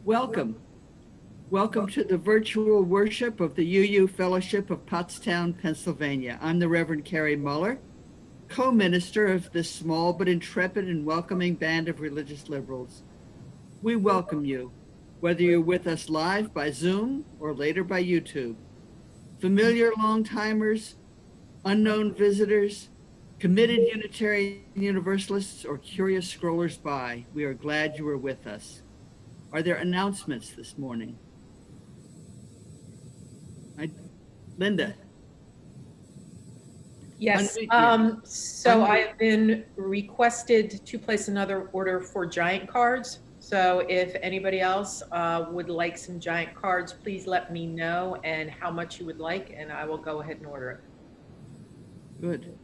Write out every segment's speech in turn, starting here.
Welcome. Welcome to the virtual worship of the UU Fellowship of Pottstown, Pennsylvania. I'm the Reverend Kerry Mueller, co-minister of this small but intrepid and welcoming band of religious liberals. We welcome you, whether you're with us live by Zoom or later by YouTube. Familiar long-timers, unknown visitors, committed Unitarian Universalists, or curious scrollers by, we are glad you are with us. Are there announcements this morning? Linda. Yes, Unmute. I have been requested to place another order for giant cards. So if anybody else would like some giant cards, please let me know and how much you would like, and I will go ahead and order it. Good.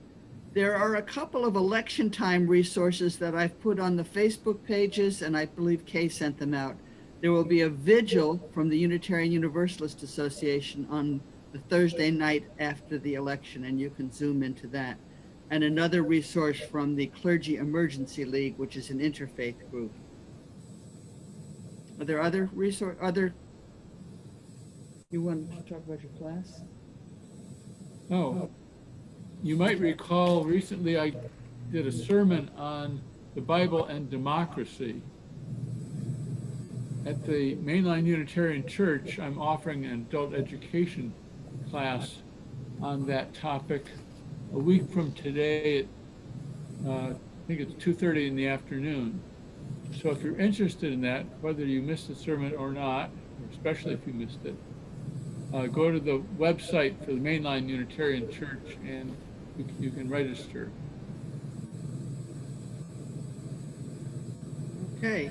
There are a couple of election time resources that I've put on the Facebook pages, and I believe Kay sent them out. There will be a vigil from the Unitarian Universalist Association on the Thursday night after the election, and you can zoom into that. And another resource from the Clergy Emergency League, which is an interfaith group. Are there other resources? You want to talk about your class? Oh, you might recall recently I did a sermon on the Bible and democracy. At the Mainline Unitarian Church, I'm offering an adult education class on that topic a week from today at, I think it's 2:30 in the afternoon. So if you're interested in that, whether you missed the sermon or not, or especially if you missed it, go to the website for the Mainline Unitarian Church and you can register. Okay.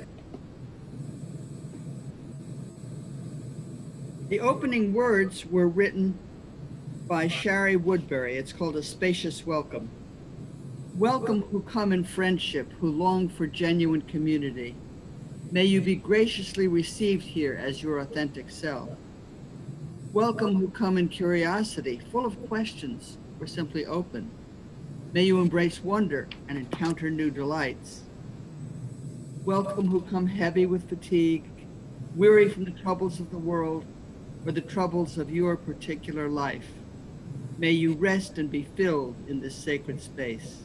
The opening words were written by Shari Woodbury. It's called A Spacious Welcome. Welcome who come in friendship, who long for genuine community. May you be graciously received here as your authentic self. Welcome who come in curiosity, full of questions, or simply open. May you embrace wonder and encounter new delights. Welcome who come heavy with fatigue, weary from the troubles of the world, or the troubles of your particular life. May you rest and be filled in this sacred space.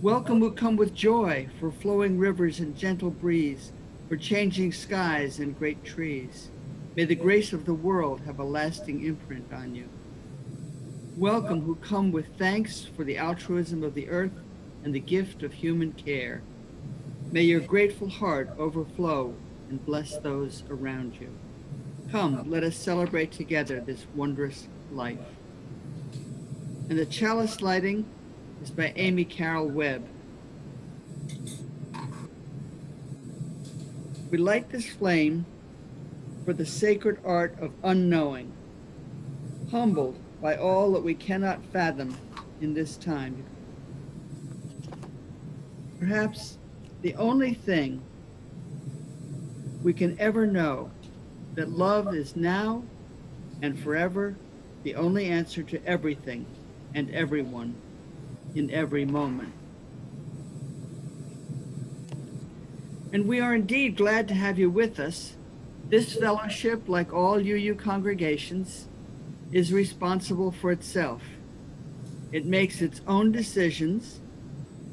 Welcome who come with joy for flowing rivers and gentle breeze, for changing skies and great trees. May the grace of the world have a lasting imprint on you. Welcome who come with thanks for the altruism of the earth and the gift of human care. May your grateful heart overflow and bless those around you. Come, let us celebrate together this wondrous life. And the chalice lighting is by Amy Carroll Webb. We light this flame for the sacred art of unknowing, humbled by all that we cannot fathom in this time. Perhaps the only thing we can ever know, that love is now and forever the only answer to everything and everyone in every moment. And we are indeed glad to have you with us. This fellowship, like all UU congregations, is responsible for itself. It makes its own decisions,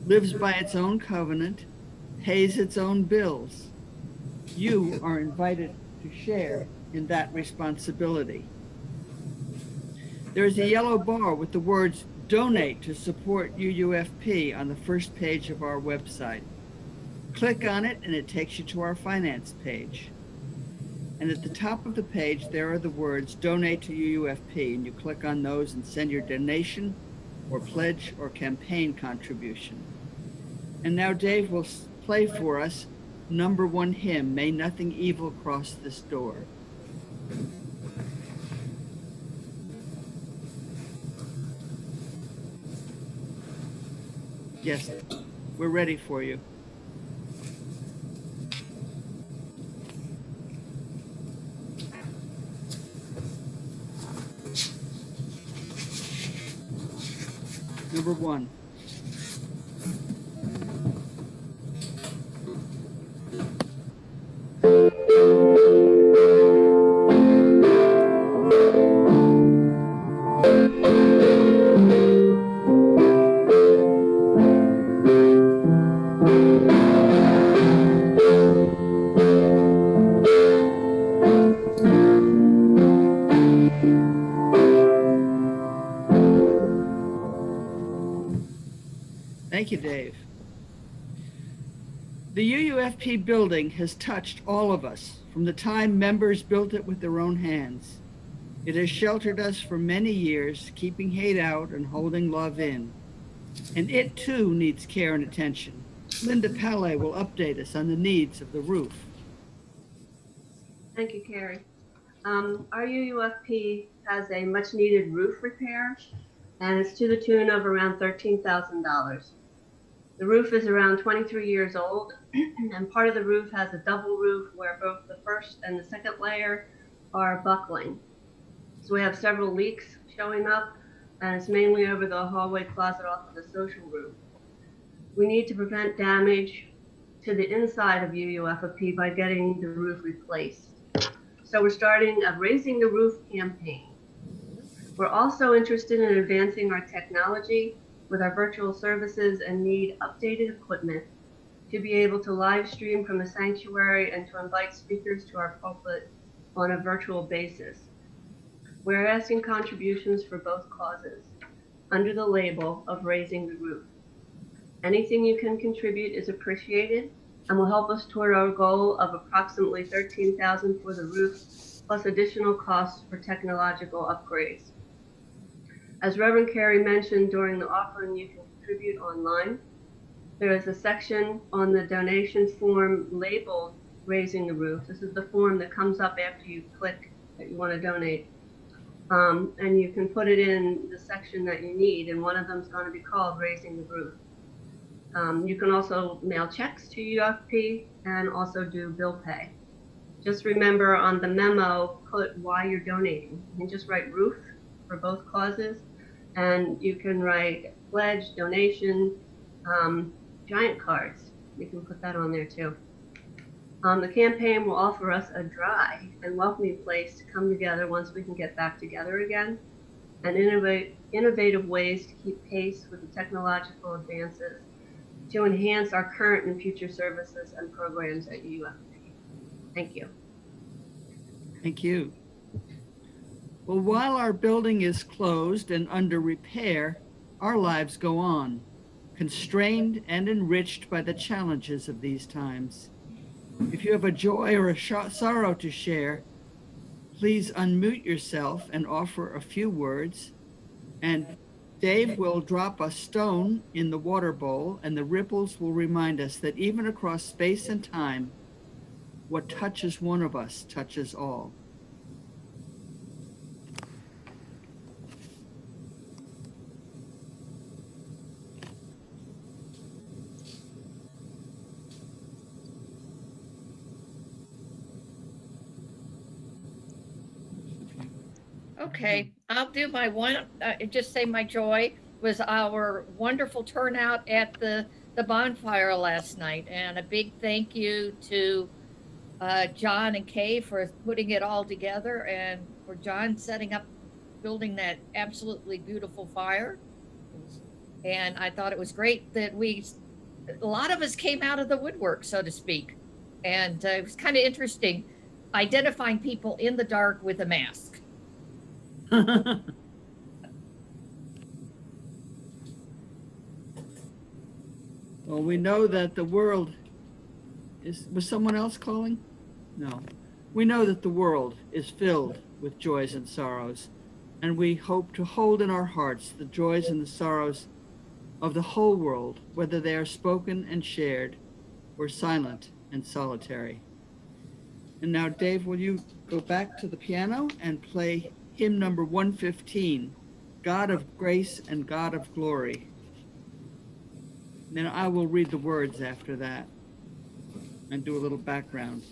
lives by its own covenant, pays its own bills. You are invited to share in that responsibility. There is a yellow bar with the words "Donate to support UUFP" on the first page of our website. Click on it and it takes you to our finance page. And at the top of the page, there are the words "Donate to UUFP," and you click on those and send your donation or pledge or campaign contribution. And now Dave will play for us number 1 hymn, "May Nothing Evil Cross This Door." Yes, we're ready for you. Number 1. Thank you, Dave. The UUFP building has touched all of us from the time members built it with their own hands. It has sheltered us for many years, keeping hate out and holding love in. And it too needs care and attention. Linda Palais will update us on the needs of the roof. Thank you, Kerry. Our UUFP has a much needed roof repair, and it's to the tune of around $13,000. The roof is around 23 years old, and part of the roof has a double roof where both the first and the second layer are buckling. So we have several leaks showing up, and it's mainly over the hallway closet off of the social room. We need to prevent damage to the inside of UUFP by getting the roof replaced. So we're starting a Raising the Roof campaign. We're also interested in advancing our technology with our virtual services and need updated equipment to be able to live stream from the sanctuary and to invite speakers to our pulpit on a virtual basis. We're asking contributions for both causes under the label of Raising the Roof. Anything you can contribute is appreciated and will help us toward our goal of approximately $13,000 for the roof, plus additional costs for technological upgrades. As Reverend Kerry mentioned during the offering, you can contribute online. There is a section on the donation form labeled Raising the Roof. This is the form that comes up after you click that you want to donate. And you can put it in the section that you need, and one of them is going to be called Raising the Roof. You can also mail checks to UFP and also do bill pay. Just remember on the memo, put why you're donating. You can just write roof for both causes, and you can write pledge, donation, giant cards. You can put that on there too. The campaign will offer us a dry and welcoming place to come together once we can get back together again, and innovative ways to keep pace with the technological advances to enhance our current and future services and programs at UUFP. Thank you. Thank you. Well, while our building is closed and under repair, our lives go on, constrained and enriched by the challenges of these times. If you have a joy or a sorrow to share, please unmute yourself and offer a few words, and Dave will drop a stone in the water bowl, and the ripples will remind us that even across space and time, what touches one of us touches all. Okay, I'll do my one, just say my joy was our wonderful turnout at the bonfire last night. And a big thank you to John and Kay for putting it all together, and for John setting up, building that absolutely beautiful fire. And I thought it was great that a lot of us came out of the woodwork, so to speak. And it was kind of interesting identifying people in the dark with a mask. Well, we know that the world was someone else calling? No. We know that the world is filled with joys and sorrows, and we hope to hold in our hearts the joys and the sorrows of the whole world, whether they are spoken and shared or silent and solitary. And now, Dave, will you go back to the piano and play hymn number 115, God of Grace and God of Glory. And then I will read the words after that and do a little background.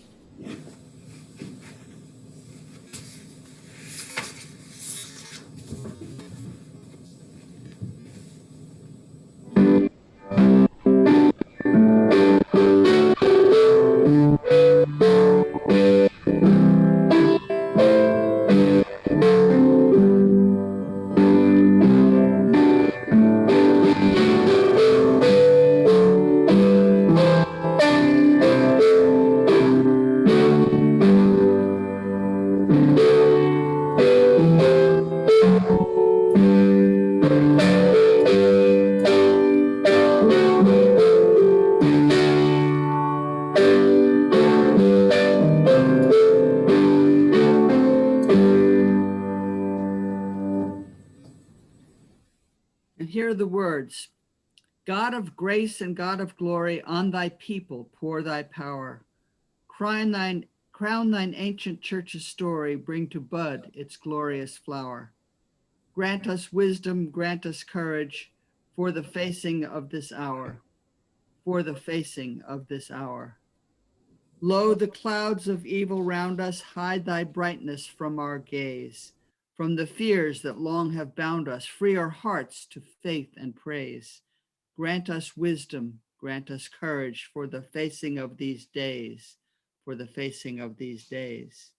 Hear the words. God of grace and God of glory, on thy people pour thy power. Crown thine ancient church's story, bring to bud its glorious flower. Grant us wisdom, grant us courage for the facing of this hour, for the facing of this hour. Lo, the clouds of evil round us, hide thy brightness from our gaze. From the fears that long have bound us, free our hearts to faith and praise. Grant us wisdom, grant us courage for the facing of these days, for the facing of these days.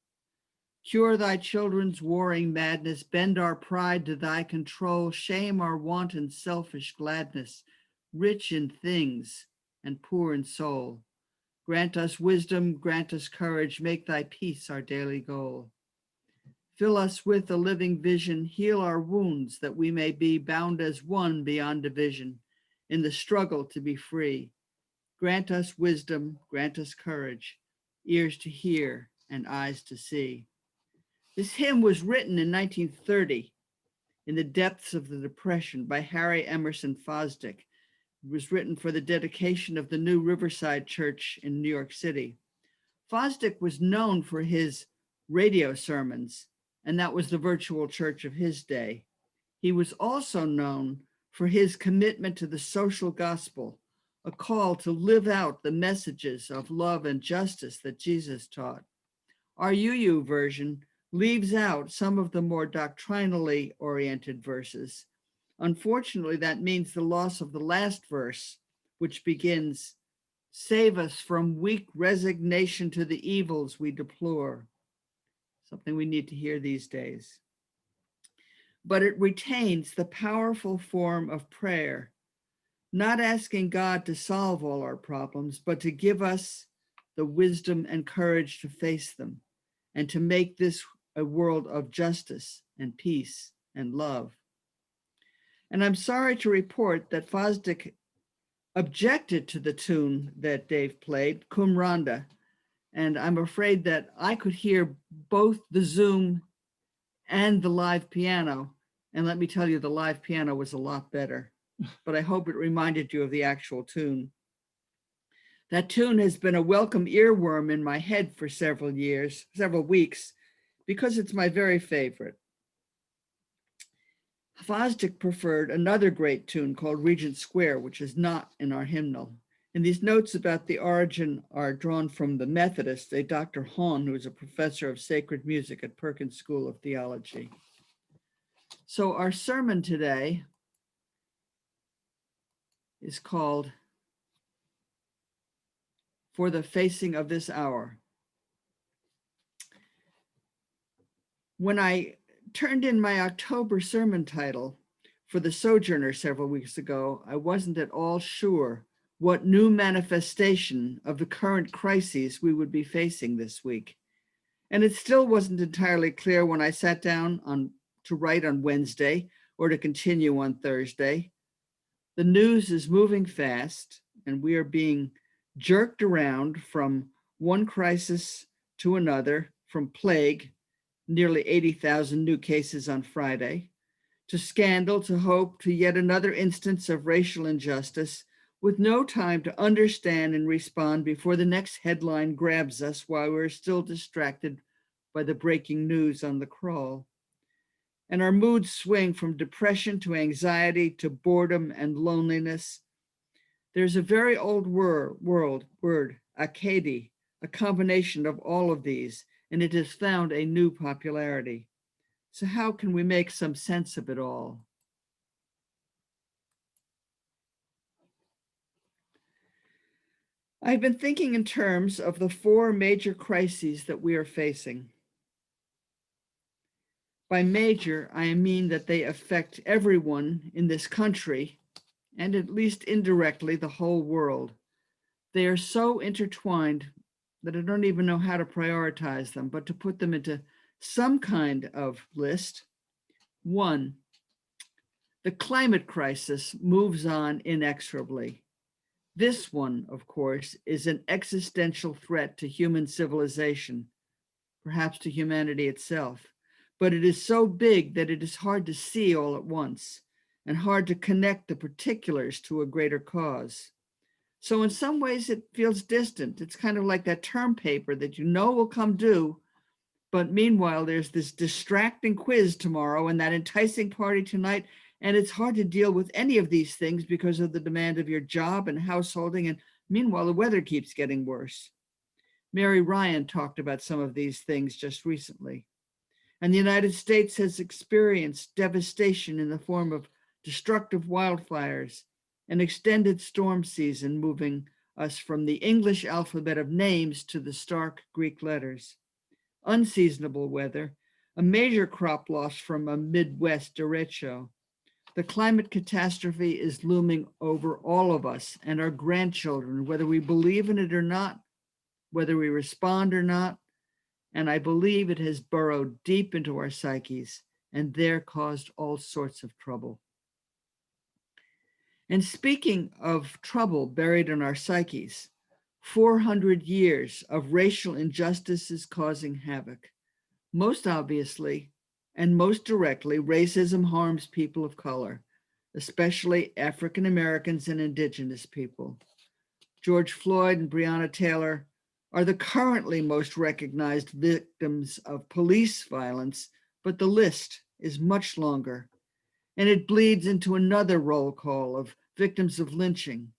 Cure thy children's warring madness, bend our pride to thy control, shame our wanton selfish gladness, rich in things and poor in soul. Grant us wisdom, grant us courage, make thy peace our daily goal. Fill us with a living vision, heal our wounds that we may be bound as one beyond division in the struggle to be free. Grant us wisdom, grant us courage, ears to hear and eyes to see. This hymn was written in 1930 in the depths of the Depression by Harry Emerson Fosdick. It was written for the dedication of the new Riverside Church in New York City. Fosdick was known for his radio sermons, and that was the virtual church of his day. He was also known for his commitment to the social gospel, a call to live out the messages of love and justice that Jesus taught. Our UU version leaves out some of the more doctrinally oriented verses. Unfortunately, that means the loss of the last verse, which begins, "Save us from weak resignation to the evils we deplore." Something we need to hear these days. But it retains the powerful form of prayer, not asking God to solve all our problems, but to give us the wisdom and courage to face them and to make this a world of justice and peace and love. And I'm sorry to report that Fosdick objected to the tune that Dave played, Cum Ronda, and I'm afraid that I could hear both the Zoom and the live piano. And let me tell you, the live piano was a lot better, but I hope it reminded you of the actual tune. That tune has been a welcome earworm in my head for several weeks, because it's my very favorite. Fosdick preferred another great tune called Regent Square, which is not in our hymnal. And these notes about the origin are drawn from the Methodist, a Dr. Hahn, who is a professor of sacred music at Perkins School of Theology. So our sermon today is called For the Facing of This Hour. When I turned in my October sermon title for the Sojourner several weeks ago, I wasn't at all sure what new manifestation of the current crises we would be facing this week. And it still wasn't entirely clear when I sat down to write on Wednesday or to continue on Thursday. The news is moving fast, and we are being jerked around from one crisis to another, from plague, nearly 80,000 new cases on Friday, to scandal, to hope, to yet another instance of racial injustice, with no time to understand and respond before the next headline grabs us while we're still distracted by the breaking news on the crawl. And our moods swing from depression to anxiety to boredom and loneliness. There's a very old word, akedi, a combination of all of these, and it has found a new popularity. So how can we make some sense of it all? I've been thinking in terms of the four major crises that we are facing. By major, I mean that they affect everyone in this country, and at least indirectly the whole world. They are so intertwined that I don't even know how to prioritize them, but to put them into some kind of list. One, the climate crisis moves on inexorably. This one, of course, is an existential threat to human civilization, perhaps to humanity itself, but it is so big that it is hard to see all at once. and hard to connect the particulars to a greater cause. So in some ways it feels distant. It's kind of like that term paper that you know will come due, but meanwhile there's this distracting quiz tomorrow and that enticing party tonight, and it's hard to deal with any of these things because of the demand of your job and householding, and meanwhile the weather keeps getting worse. Mary Ryan talked about some of these things just recently. And the United States has experienced devastation in the form of destructive wildfires, an extended storm season moving us from the English alphabet of names to the stark Greek letters, unseasonable weather, a major crop loss from a Midwest derecho. The climate catastrophe is looming over all of us and our grandchildren, whether we believe in it or not, whether we respond or not. And I believe it has burrowed deep into our psyches and there caused all sorts of trouble. And speaking of trouble buried in our psyches, 400 years of racial injustices causing havoc. Most obviously and most directly, racism harms people of color, especially African Americans and Indigenous people. George Floyd and Breonna Taylor are the currently most recognized victims of police violence, but the list is much longer. And it bleeds into another roll call of victims of lynching.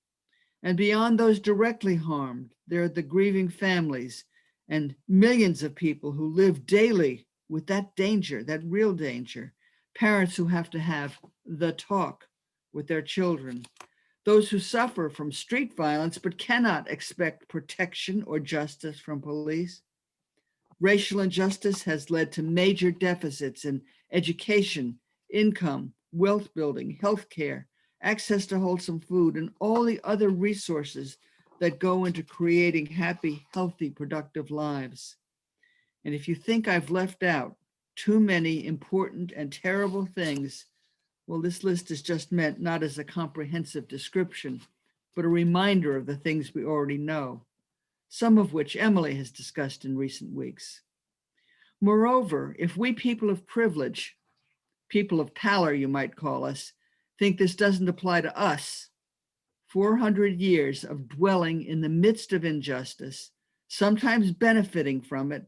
And beyond those directly harmed, there are the grieving families and millions of people who live daily with that danger, that real danger. Parents who have to have the talk with their children. Those who suffer from street violence but cannot expect protection or justice from police. Racial injustice has led to major deficits in education, income, wealth building, healthcare, access to wholesome food, and all the other resources that go into creating happy, healthy, productive lives. And if you think I've left out too many important and terrible things, well, this list is just meant not as a comprehensive description, but a reminder of the things we already know, some of which Emily has discussed in recent weeks. Moreover, if we people of privilege, people of pallor, you might call us, think this doesn't apply to us, 400 years of dwelling in the midst of injustice, sometimes benefiting from it,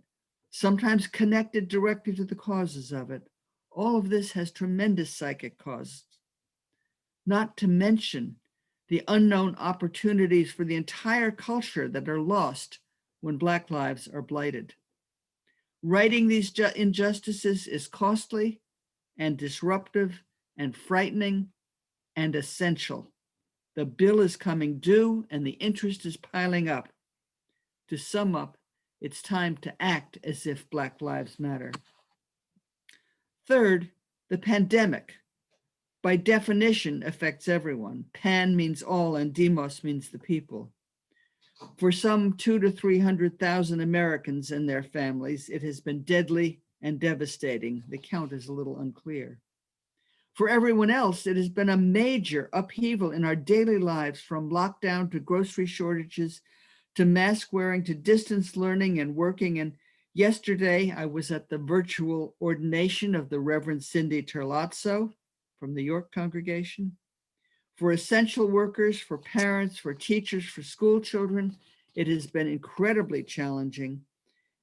sometimes connected directly to the causes of it, all of this has tremendous psychic costs. Not to mention the unknown opportunities for the entire culture that are lost when Black lives are blighted. Righting these injustices is costly and disruptive and frightening and essential. The bill is coming due and the interest is piling up. To sum up, it's time to act as if Black lives matter. Third, the pandemic, by definition, affects everyone. Pan means all and demos means the people. For some 200,000 to 300,000 Americans and their families, it has been deadly and devastating. The count is a little unclear. For everyone else, it has been a major upheaval in our daily lives, from lockdown to grocery shortages, to mask wearing, to distance learning and working. And yesterday, I was at the virtual ordination of the Reverend Cindy Terlazzo from the York congregation. For essential workers, for parents, for teachers, for school children, it has been incredibly challenging.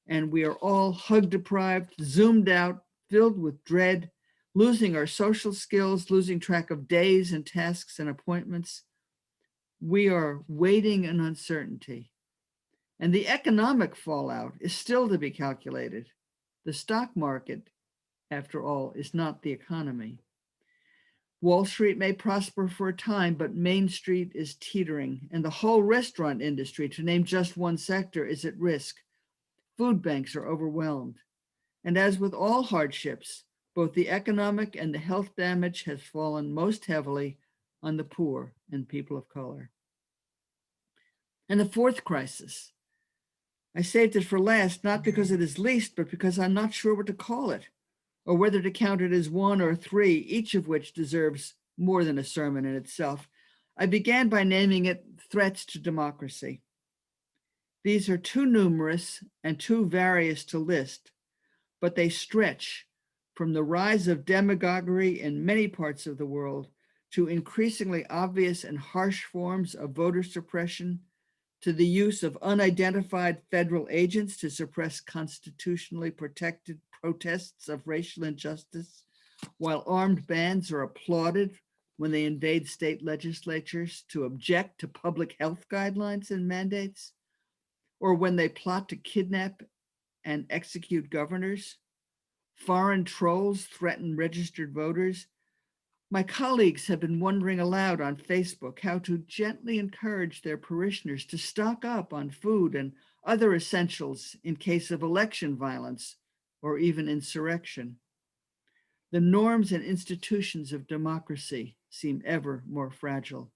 And we are all hug deprived, zoomed out, filled with dread, losing our social skills, losing track of days and tasks and appointments. We are waiting in uncertainty. And the economic fallout is still to be calculated. The stock market, after all, is not the economy. Wall Street may prosper for a time, but Main Street is teetering, and the whole restaurant industry, to name just one sector, is at risk. Food banks are overwhelmed. And as with all hardships, both the economic and the health damage has fallen most heavily on the poor and people of color. And the fourth crisis, I saved it for last, not because it is least, but because I'm not sure what to call it, or whether to count it as one or three, each of which deserves more than a sermon in itself. I began by naming it threats to democracy. These are too numerous and too various to list, but they stretch from the rise of demagoguery in many parts of the world to increasingly obvious and harsh forms of voter suppression, to the use of unidentified federal agents to suppress constitutionally protected protests of racial injustice, while armed bands are applauded when they invade state legislatures to object to public health guidelines and mandates, or when they plot to kidnap and execute governors. Foreign trolls threaten registered voters. My colleagues have been wondering aloud on Facebook how to gently encourage their parishioners to stock up on food and other essentials in case of election violence or even insurrection. The norms and institutions of democracy seem ever more fragile.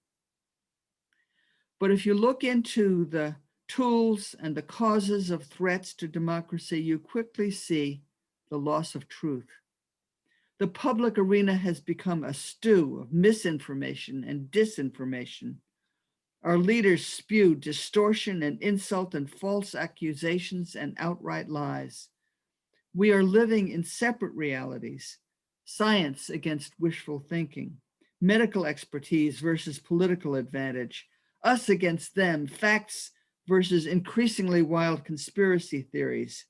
But if you look into the tools and the causes of threats to democracy, you quickly see the loss of truth. The public arena has become a stew of misinformation and disinformation. Our leaders spew distortion and insult and false accusations and outright lies. We are living in separate realities: science against wishful thinking, medical expertise versus political advantage, us against them, facts versus increasingly wild conspiracy theories.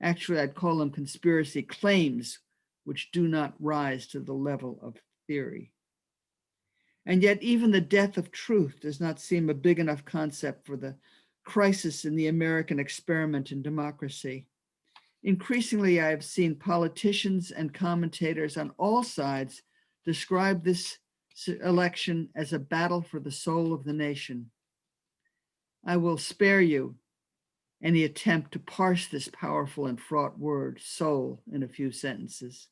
Actually, I'd call them conspiracy claims, which do not rise to the level of theory. And yet, even the death of truth does not seem a big enough concept for the crisis in the American experiment in democracy. Increasingly, I have seen politicians and commentators on all sides describe this election as a battle for the soul of the nation. I will spare you any attempt to parse this powerful and fraught word, soul, in a few sentences.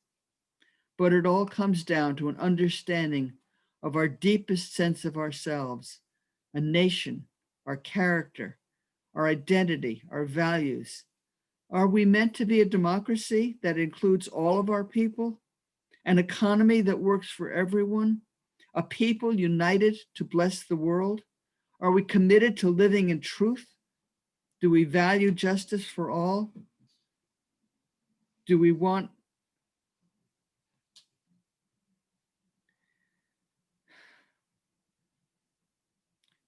But it all comes down to an understanding of our deepest sense of ourselves, a nation, our character, our identity, our values. Are we meant to be a democracy that includes all of our people, an economy that works for everyone, a people united to bless the world? Are we committed to living in truth? Do we value justice for all? Do we want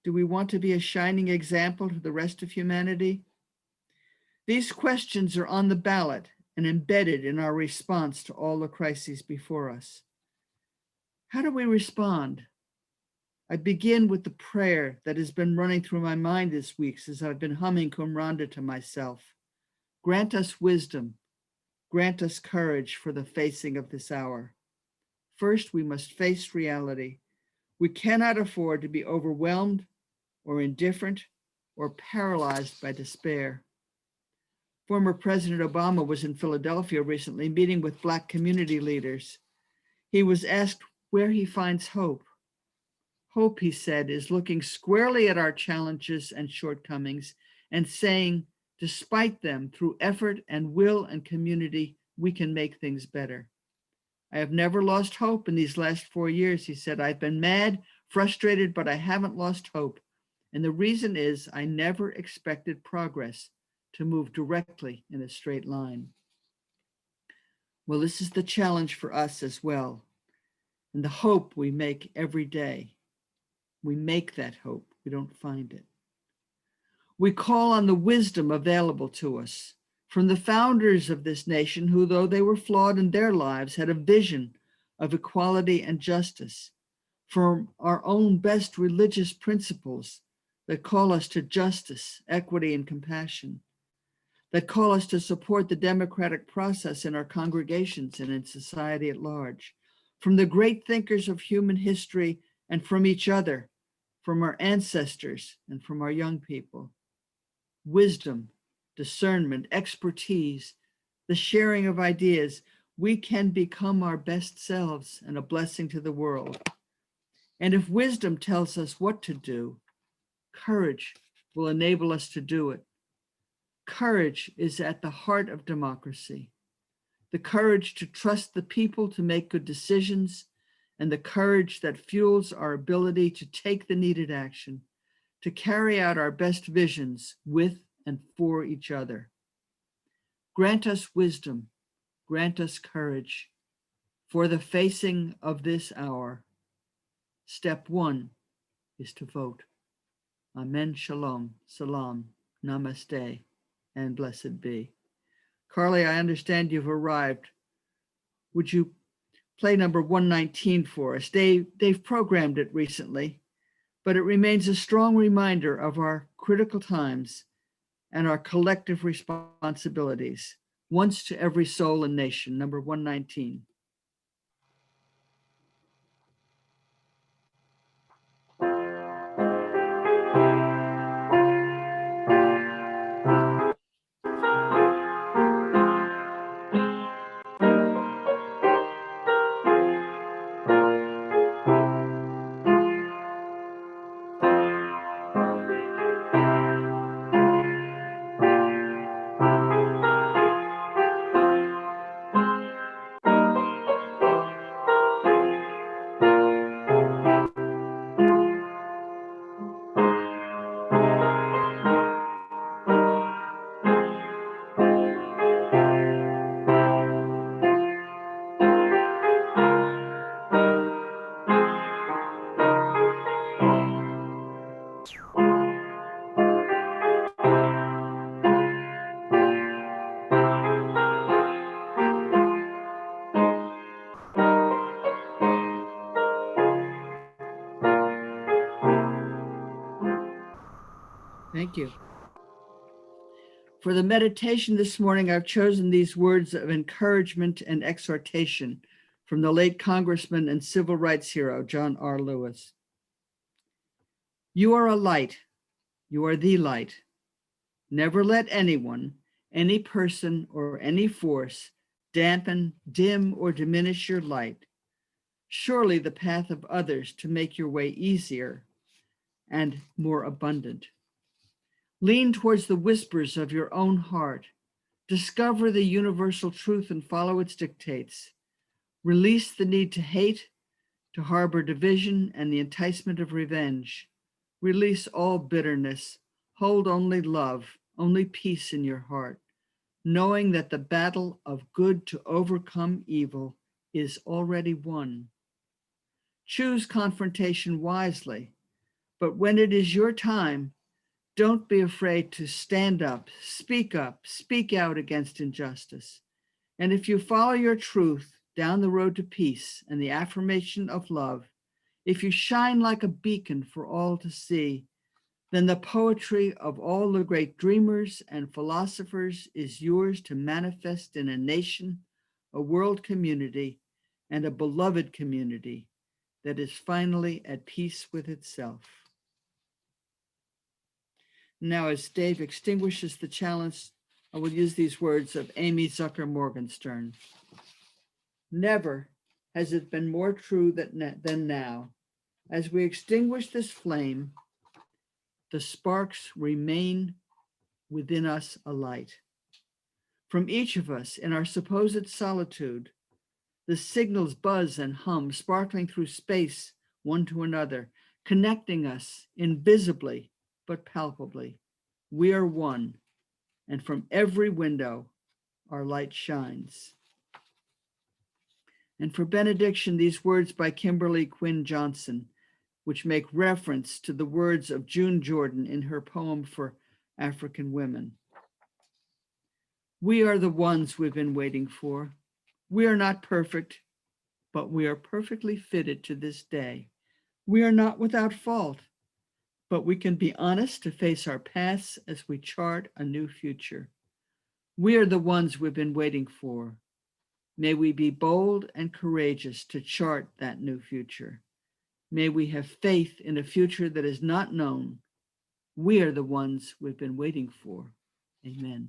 to be a shining example to the rest of humanity? These questions are on the ballot and embedded in our response to all the crises before us. How do we respond? I begin with the prayer that has been running through my mind this week as I've been humming Qumranda to myself. Grant us wisdom, grant us courage for the facing of this hour. First, we must face reality. We cannot afford to be overwhelmed or indifferent or paralyzed by despair. Former President Obama was in Philadelphia recently meeting with Black community leaders. He was asked where he finds hope. Hope, he said, is looking squarely at our challenges and shortcomings and saying, despite them, through effort and will and community, we can make things better. I have never lost hope in these last 4 years, he said. I've been mad, frustrated, but I haven't lost hope. And the reason is I never expected progress to move directly in a straight line. Well, this is the challenge for us as well. And the hope we make every day. We make that hope, we don't find it. We call on the wisdom available to us from the founders of this nation who, though they were flawed in their lives, had a vision of equality and justice, from our own best religious principles that call us to justice, equity, and compassion, that call us to support the democratic process in our congregations and in society at large, from the great thinkers of human history and from each other, from our ancestors and from our young people. Wisdom, discernment, expertise, the sharing of ideas, we can become our best selves and a blessing to the world. And if wisdom tells us what to do, courage will enable us to do it. Courage is at the heart of democracy. The courage to trust the people to make good decisions, and the courage that fuels our ability to take the needed action, to carry out our best visions with and for each other. Grant us wisdom, grant us courage for the facing of this hour. Step one is to vote. Amen, shalom, salam, namaste, and blessed be. Carly, I understand you've arrived. Would you play number 119 for us? They've programmed it recently, but it remains a strong reminder of our critical times and our collective responsibilities. Once to every soul and nation, number 119. Thank you. For the meditation this morning, I've chosen these words of encouragement and exhortation from the late Congressman and civil rights hero, John R. Lewis. You are a light. You are the light. Never let anyone, any person, or any force dampen, dim, or diminish your light. Surely the path of others to make your way easier and more abundant. Lean towards the whispers of your own heart. Discover the universal truth and follow its dictates. Release the need to hate, to harbor division, and the enticement of revenge. Release all bitterness. Hold only love, only peace in your heart, knowing that the battle of good to overcome evil is already won. Choose confrontation wisely, but when it is your time, don't be afraid to stand up, speak out against injustice. And if you follow your truth down the road to peace and the affirmation of love, if you shine like a beacon for all to see, then the poetry of all the great dreamers and philosophers is yours to manifest in a nation, a world community, and a beloved community that is finally at peace with itself. Now, as Dave extinguishes the chalice, I will use these words of Amy Zucker Morgenstern. Never has it been more true than now. As we extinguish this flame, the sparks remain within us alight. From each of us in our supposed solitude, the signals buzz and hum, sparkling through space one to another, connecting us invisibly but palpably. We are one, and from every window our light shines. And for benediction, these words by Kimberly Quinn Johnson, which make reference to the words of June Jordan in her poem for African women. We are the ones we've been waiting for. We are not perfect, but we are perfectly fitted to this day. We are not without fault, but we can be honest to face our pasts as we chart a new future. We are the ones we've been waiting for. May we be bold and courageous to chart that new future. May we have faith in a future that is not known. We are the ones we've been waiting for. Amen.